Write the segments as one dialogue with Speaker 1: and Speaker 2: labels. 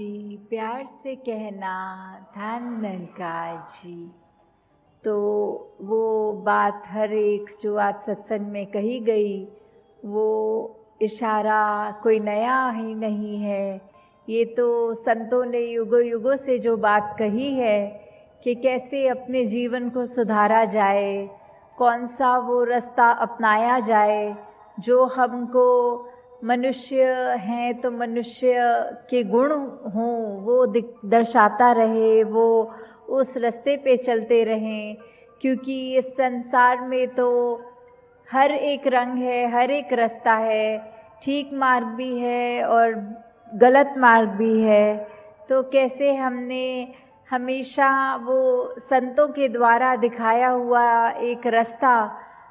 Speaker 1: जी, प्यार से कहना धन निरंकार जी। तो वो बात हर एक जो आज सत्संग में कही गई, वो इशारा कोई नया ही नहीं है। ये तो संतों ने युगों युगों से जो बात कही है कि कैसे अपने जीवन को सुधारा जाए, कौन सा वो रास्ता अपनाया जाए जो हमको मनुष्य हैं तो मनुष्य के गुण हों वो दर्शाता रहे, वो उस रास्ते पे चलते रहें। क्योंकि इस संसार में तो हर एक रंग है, हर एक रास्ता है, ठीक मार्ग भी है और गलत मार्ग भी है। तो कैसे हमने हमेशा वो संतों के द्वारा दिखाया हुआ एक रास्ता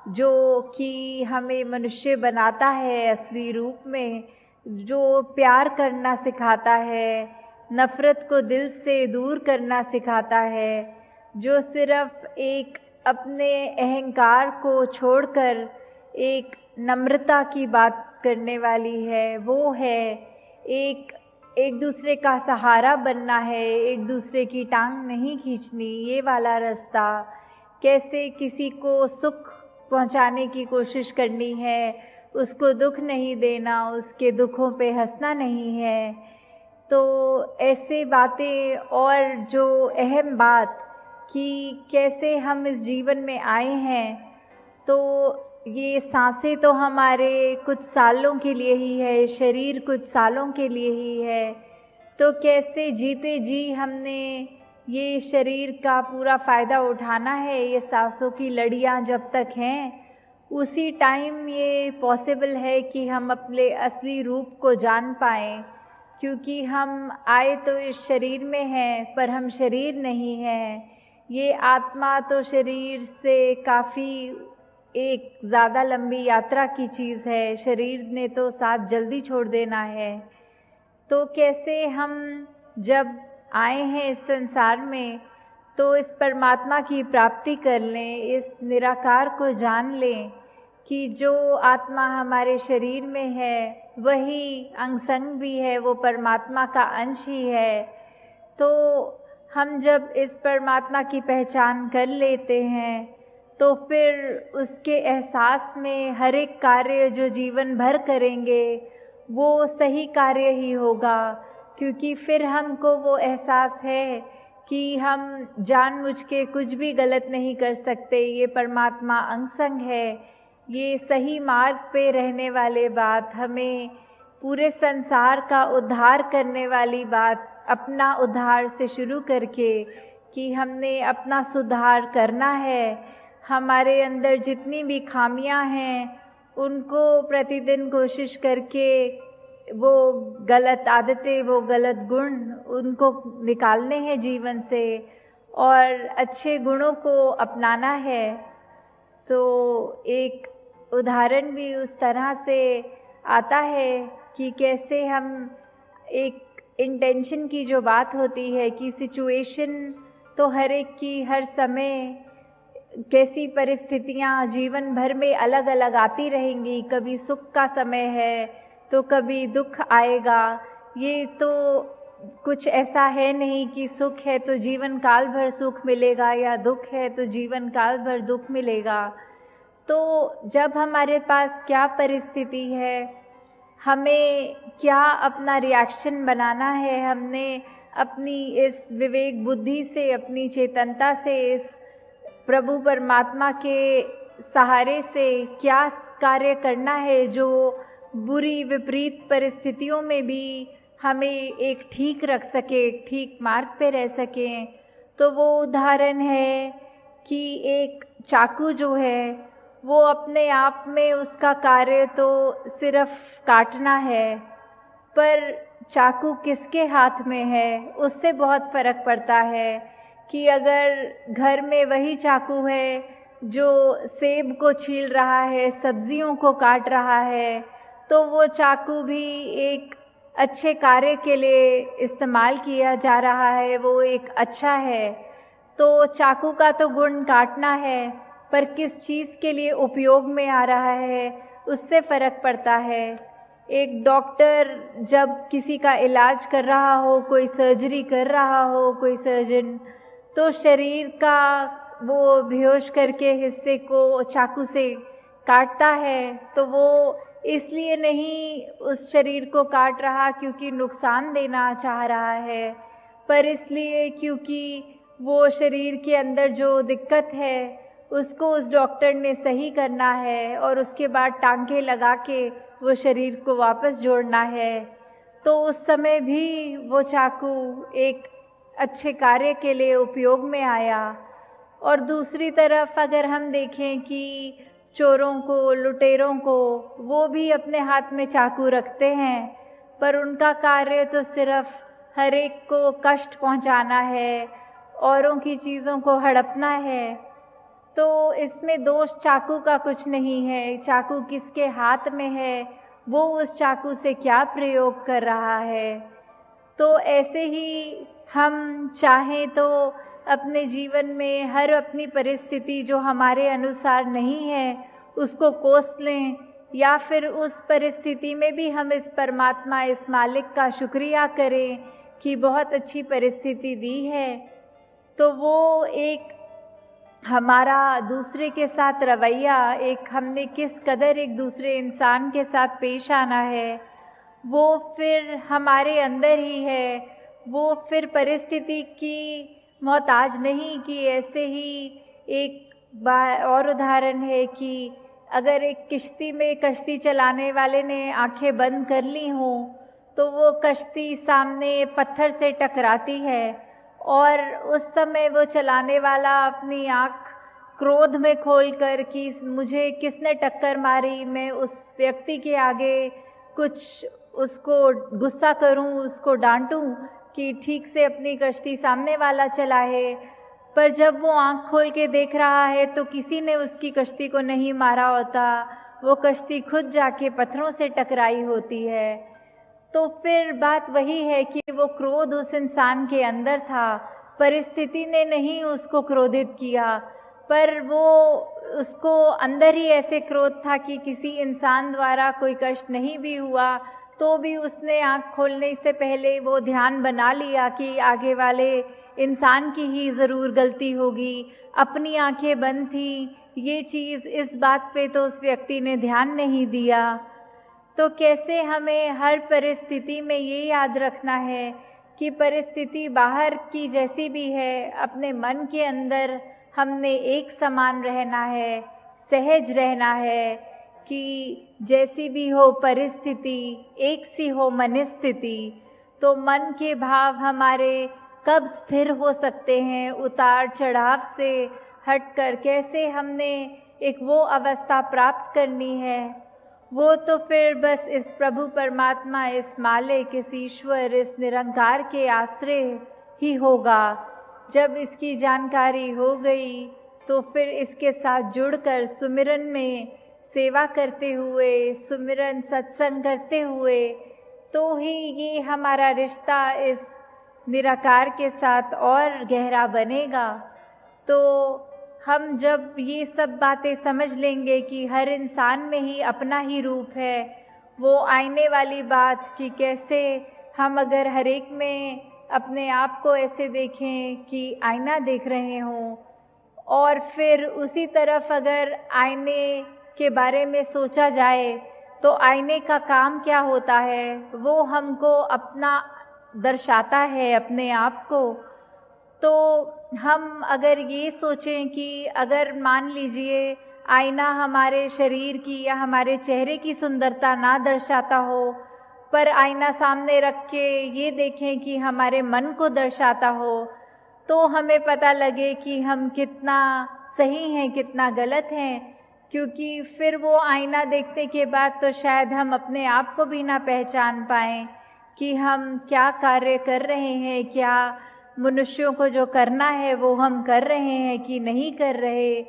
Speaker 1: जो कि हमें मनुष्य बनाता है असली रूप में, जो प्यार करना सिखाता है, नफ़रत को दिल से दूर करना सिखाता है, जो सिर्फ़ एक अपने अहंकार को छोड़कर एक नम्रता की बात करने वाली है, वो है एक दूसरे का सहारा बनना है, एक दूसरे की टांग नहीं खींचनी, ये वाला रास्ता। कैसे किसी को सुख पहुंचाने की कोशिश करनी है, उसको दुख नहीं देना, उसके दुखों पे हंसना नहीं है। तो ऐसे बातें, और जो अहम बात कि कैसे हम इस जीवन में आए हैं, तो ये सांसें तो हमारे कुछ सालों के लिए ही है, शरीर कुछ सालों के लिए ही है। तो कैसे जीते जी हमने ये शरीर का पूरा फ़ायदा उठाना है, ये सांसों की लड़ियाँ जब तक हैं उसी टाइम ये पॉसिबल है कि हम अपने असली रूप को जान पाएँ। क्योंकि हम आए तो इस शरीर में हैं पर हम शरीर नहीं हैं। ये आत्मा तो शरीर से काफ़ी एक ज़्यादा लंबी यात्रा की चीज़ है, शरीर ने तो साथ जल्दी छोड़ देना है। तो कैसे हम जब आए हैं इस संसार में तो इस परमात्मा की प्राप्ति कर लें, इस निराकार को जान लें कि जो आत्मा हमारे शरीर में है वही अंग संग भी है, वो परमात्मा का अंश ही है। तो हम जब इस परमात्मा की पहचान कर लेते हैं तो फिर उसके एहसास में हर एक कार्य जो जीवन भर करेंगे वो सही कार्य ही होगा। क्योंकि फिर हमको वो एहसास है कि हम जानबूझ के कुछ भी गलत नहीं कर सकते, ये परमात्मा अंग संग है, ये सही मार्ग पे रहने वाले बात, हमें पूरे संसार का उद्धार करने वाली बात, अपना उद्धार से शुरू करके कि हमने अपना सुधार करना है। हमारे अंदर जितनी भी खामियां हैं उनको प्रतिदिन कोशिश करके वो गलत आदतें, वो गलत गुण उनको निकालने हैं जीवन से और अच्छे गुणों को अपनाना है। तो एक उदाहरण भी उस तरह से आता है कि कैसे हम एक इंटेंशन की जो बात होती है कि सिचुएशन तो हर एक की हर समय कैसी परिस्थितियां जीवन भर में अलग अलग आती रहेंगी, कभी सुख का समय है तो कभी दुख आएगा। ये तो कुछ ऐसा है नहीं कि सुख है तो जीवन काल भर सुख मिलेगा या दुख है तो जीवन काल भर दुख मिलेगा। तो जब हमारे पास क्या परिस्थिति है, हमें क्या अपना रिएक्शन बनाना है, हमने अपनी इस विवेक बुद्धि से, अपनी चेतनता से, इस प्रभु परमात्मा के सहारे से क्या कार्य करना है जो बुरी विपरीत परिस्थितियों में भी हमें एक ठीक रख सके, एक ठीक मार्ग पे रह सकें। तो वो उदाहरण है कि एक चाकू जो है वो अपने आप में उसका कार्य तो सिर्फ काटना है, पर चाकू किसके हाथ में है उससे बहुत फ़र्क पड़ता है। कि अगर घर में वही चाकू है जो सेब को छील रहा है, सब्जियों को काट रहा है, तो वो चाकू भी एक अच्छे कार्य के लिए इस्तेमाल किया जा रहा है, वो एक अच्छा है। तो चाकू का तो गुण काटना है, पर किस चीज़ के लिए उपयोग में आ रहा है उससे फ़र्क पड़ता है। एक डॉक्टर जब किसी का इलाज कर रहा हो, कोई सर्जरी कर रहा हो, कोई सर्जन, तो शरीर का वो बेहोश करके हिस्से को चाकू से काटता है, तो वो इसलिए नहीं उस शरीर को काट रहा क्योंकि नुकसान देना चाह रहा है, पर इसलिए क्योंकि वो शरीर के अंदर जो दिक्कत है उसको उस डॉक्टर ने सही करना है और उसके बाद टांके लगा के वो शरीर को वापस जोड़ना है। तो उस समय भी वो चाकू एक अच्छे कार्य के लिए उपयोग में आया। और दूसरी तरफ अगर हम देखें कि चोरों को, लुटेरों को, वो भी अपने हाथ में चाकू रखते हैं, पर उनका कार्य तो सिर्फ हर एक को कष्ट पहुंचाना है, औरों की चीज़ों को हड़पना है। तो इसमें दोष चाकू का कुछ नहीं है, चाकू किसके हाथ में है, वो उस चाकू से क्या प्रयोग कर रहा है। तो ऐसे ही हम चाहें तो अपने जीवन में हर अपनी परिस्थिति जो हमारे अनुसार नहीं है उसको कोस लें, या फिर उस परिस्थिति में भी हम इस परमात्मा, इस मालिक का शुक्रिया करें कि बहुत अच्छी परिस्थिति दी है। तो वो एक हमारा दूसरे के साथ रवैया, एक हमने किस कदर एक दूसरे इंसान के साथ पेश आना है, वो फिर हमारे अंदर ही है। वो फिर परिस्थिति की मोहताज नहीं कि ऐसे ही एक बार और उदाहरण है कि अगर एक किश्ती में कश्ती चलाने वाले ने आंखें बंद कर ली हों तो वो कश्ती सामने पत्थर से टकराती है और उस समय वो चलाने वाला अपनी आँख क्रोध में खोलकर कि मुझे किसने टक्कर मारी, मैं उस व्यक्ति के आगे कुछ उसको गुस्सा करूं, उसको डांटूं कि ठीक से अपनी कश्ती सामने वाला चलाए। पर जब वो आँख खोल के देख रहा है तो किसी ने उसकी कश्ती को नहीं मारा होता, वो कश्ती खुद जाके पत्थरों से टकराई होती है। तो फिर बात वही है कि वो क्रोध उस इंसान के अंदर था, परिस्थिति ने नहीं उसको क्रोधित किया, पर वो उसको अंदर ही ऐसे क्रोध था कि किसी इंसान द्वारा कोई कष्ट नहीं भी हुआ तो भी उसने आँख खोलने से पहले वो ध्यान बना लिया कि आगे वाले इंसान की ही ज़रूर गलती होगी, अपनी आंखें बंद थी, ये चीज़, इस बात पे तो उस व्यक्ति ने ध्यान नहीं दिया। तो कैसे हमें हर परिस्थिति में ये याद रखना है कि परिस्थिति बाहर की जैसी भी है, अपने मन के अंदर हमने एक समान रहना है, सहज रहना है कि जैसी भी हो परिस्थिति, एक सी हो मनस्थिति। तो मन के भाव हमारे कब स्थिर हो सकते हैं, उतार चढ़ाव से हटकर कैसे हमने एक वो अवस्था प्राप्त करनी है, वो तो फिर बस इस प्रभु परमात्मा, इस मालिक, इस ईश्वर, इस निरंकार के आश्रय ही होगा। जब इसकी जानकारी हो गई तो फिर इसके साथ जुड़कर सुमिरन में सेवा करते हुए, सुमिरन सत्संग करते हुए, तो ही ये हमारा रिश्ता इस निराकार के साथ और गहरा बनेगा। तो हम जब ये सब बातें समझ लेंगे कि हर इंसान में ही अपना ही रूप है, वो आईने वाली बात कि कैसे हम अगर हर एक में अपने आप को ऐसे देखें कि आईना देख रहे हों, और फिर उसी तरफ अगर आईने के बारे में सोचा जाए तो आईने का काम क्या होता है, वो हमको अपना दर्शाता है अपने आप को। तो हम अगर ये सोचें कि अगर मान लीजिए आईना हमारे शरीर की या हमारे चेहरे की सुंदरता ना दर्शाता हो, पर आईना सामने रख के ये देखें कि हमारे मन को दर्शाता हो, तो हमें पता लगे कि हम कितना सही हैं, कितना गलत हैं। क्योंकि फिर वो आईना देखने के बाद तो शायद हम अपने आप को भी ना पहचान पाएँ कि हम क्या कार्य कर रहे हैं, क्या मनुष्यों को जो करना है वो हम कर रहे हैं कि नहीं कर रहे।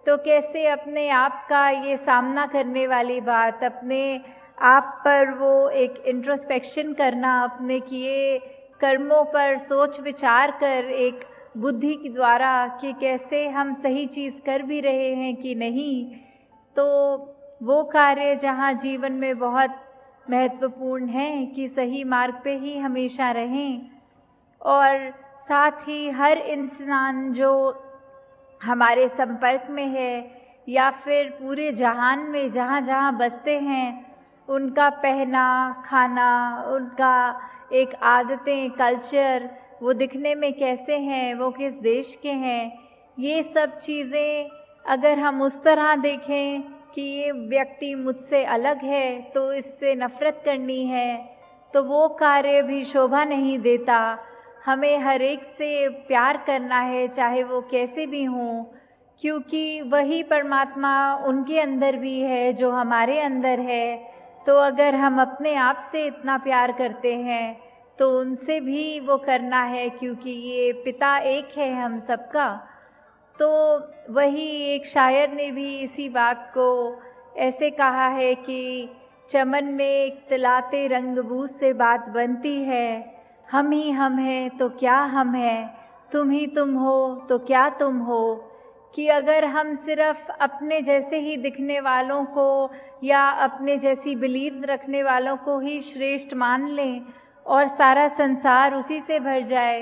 Speaker 1: तो कैसे अपने आप का ये सामना करने वाली बात, अपने आप पर वो एक इंट्रोस्पेक्शन करना, अपने किए कर्मों पर सोच विचार कर एक बुद्धि के द्वारा कि कैसे हम सही चीज़ कर भी रहे हैं कि नहीं। तो वो कार्य जहाँ जीवन में बहुत महत्वपूर्ण है कि सही मार्ग पे ही हमेशा रहें, और साथ ही हर इंसान जो हमारे संपर्क में है या फिर पूरे जहान में जहाँ जहाँ बसते हैं, उनका पहना खाना, उनका एक आदतें, कल्चर, वो दिखने में कैसे हैं, वो किस देश के हैं, ये सब चीज़ें अगर हम उस तरह देखें कि ये व्यक्ति मुझसे अलग है तो इससे नफ़रत करनी है, तो वो कार्य भी शोभा नहीं देता। हमें हर एक से प्यार करना है, चाहे वो कैसे भी हों, क्योंकि वही परमात्मा उनके अंदर भी है जो हमारे अंदर है। तो अगर हम अपने आप से इतना प्यार करते हैं तो उनसे भी वो करना है, क्योंकि ये पिता एक है हम सबका। तो वही एक शायर ने भी इसी बात को ऐसे कहा है कि चमन में एक तिलाते रंगबूस से बात बनती है, हम ही हम हैं तो क्या हम हैं, तुम ही तुम हो तो क्या तुम हो। कि अगर हम सिर्फ अपने जैसे ही दिखने वालों को या अपने जैसी बिलीव्स रखने वालों को ही श्रेष्ठ मान लें और सारा संसार उसी से भर जाए,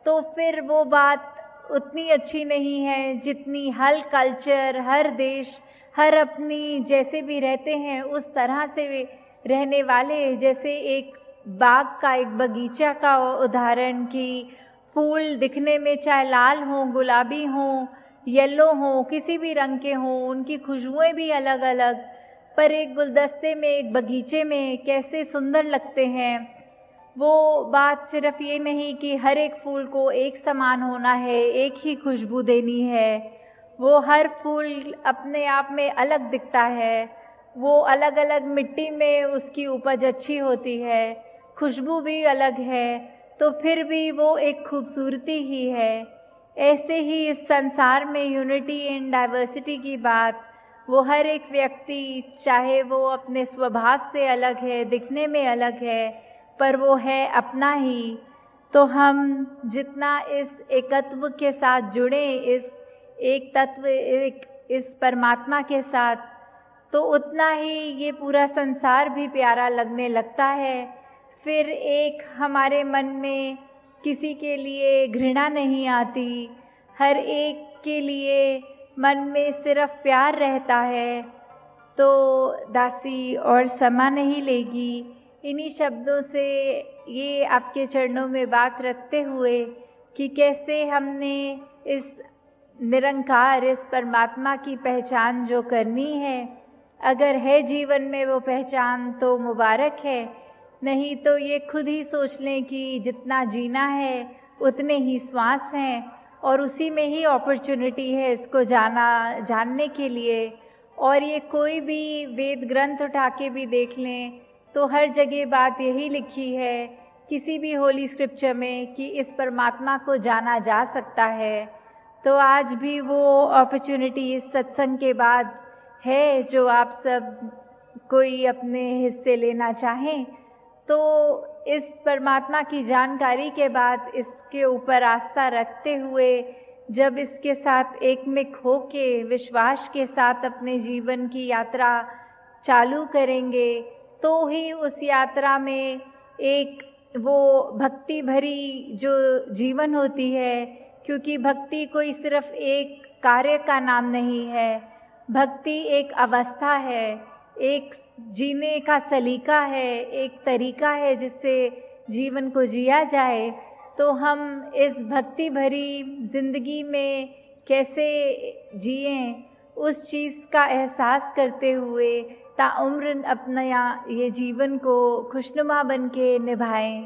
Speaker 1: तो फिर वो बात उतनी अच्छी नहीं है जितनी हर कल्चर, हर देश, हर अपनी जैसे भी रहते हैं उस तरह से रहने वाले। जैसे एक बाग का, एक बगीचा का उदाहरण, कि फूल दिखने में चाहे लाल हों, गुलाबी हों, येलो हों, किसी भी रंग के हों, उनकी खुशबुएं भी अलग अलग, पर एक गुलदस्ते में, एक बगीचे में कैसे सुंदर लगते हैं। वो बात सिर्फ ये नहीं कि हर एक फूल को एक समान होना है, एक ही खुशबू देनी है। वो हर फूल अपने आप में अलग दिखता है, वो अलग अलग मिट्टी में उसकी उपज अच्छी होती है, खुशबू भी अलग है, तो फिर भी वो एक खूबसूरती ही है। ऐसे ही इस संसार में यूनिटी एंड डाइवर्सिटी की बात, वो हर एक व्यक्ति, चाहे वो अपने स्वभाव से अलग है, दिखने में अलग है, पर वो है अपना ही। तो हम जितना इस एकत्व के साथ जुड़े, इस एक तत्व, इस परमात्मा के साथ, तो उतना ही ये पूरा संसार भी प्यारा लगने लगता है। फिर एक हमारे मन में किसी के लिए घृणा नहीं आती, हर एक के लिए मन में सिर्फ प्यार रहता है। तो दासी और समा नहीं लेगी, इन्हीं शब्दों से ये आपके चरणों में बात रखते हुए कि कैसे हमने इस निरंकार, इस परमात्मा की पहचान जो करनी है, अगर है जीवन में वो पहचान तो मुबारक है, नहीं तो ये खुद ही सोच लें कि जितना जीना है उतने ही श्वास हैं और उसी में ही अपॉर्चुनिटी है इसको जानने के लिए। और ये कोई भी वेद ग्रंथ उठा के भी देख लें तो हर जगह बात यही लिखी है, किसी भी होली स्क्रिप्चर में, कि इस परमात्मा को जाना जा सकता है। तो आज भी वो अपॉर्चुनिटी इस सत्संग के बाद है, जो आप सब कोई अपने हिस्से लेना चाहें तो इस परमात्मा की जानकारी के बाद इसके ऊपर आस्था रखते हुए जब इसके साथ एकमिक हो के विश्वास के साथ अपने जीवन की यात्रा चालू करेंगे तो ही उस यात्रा में एक वो भक्ति भरी जो जीवन होती है, क्योंकि भक्ति कोई सिर्फ एक कार्य का नाम नहीं है, भक्ति एक अवस्था है, एक जीने का सलीका है, एक तरीका है जिससे जीवन को जिया जाए। तो हम इस भक्ति भरी जिंदगी में कैसे जिएं, उस चीज़ का एहसास करते हुए ताउम्र अपना ये जीवन को खुशनुमा बन के निभाएं।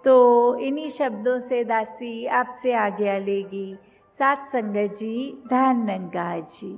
Speaker 1: तो इन्हीं शब्दों से दासी आपसे आज्ञा लेगी। साथ संगत जी, धन निरंकार जी।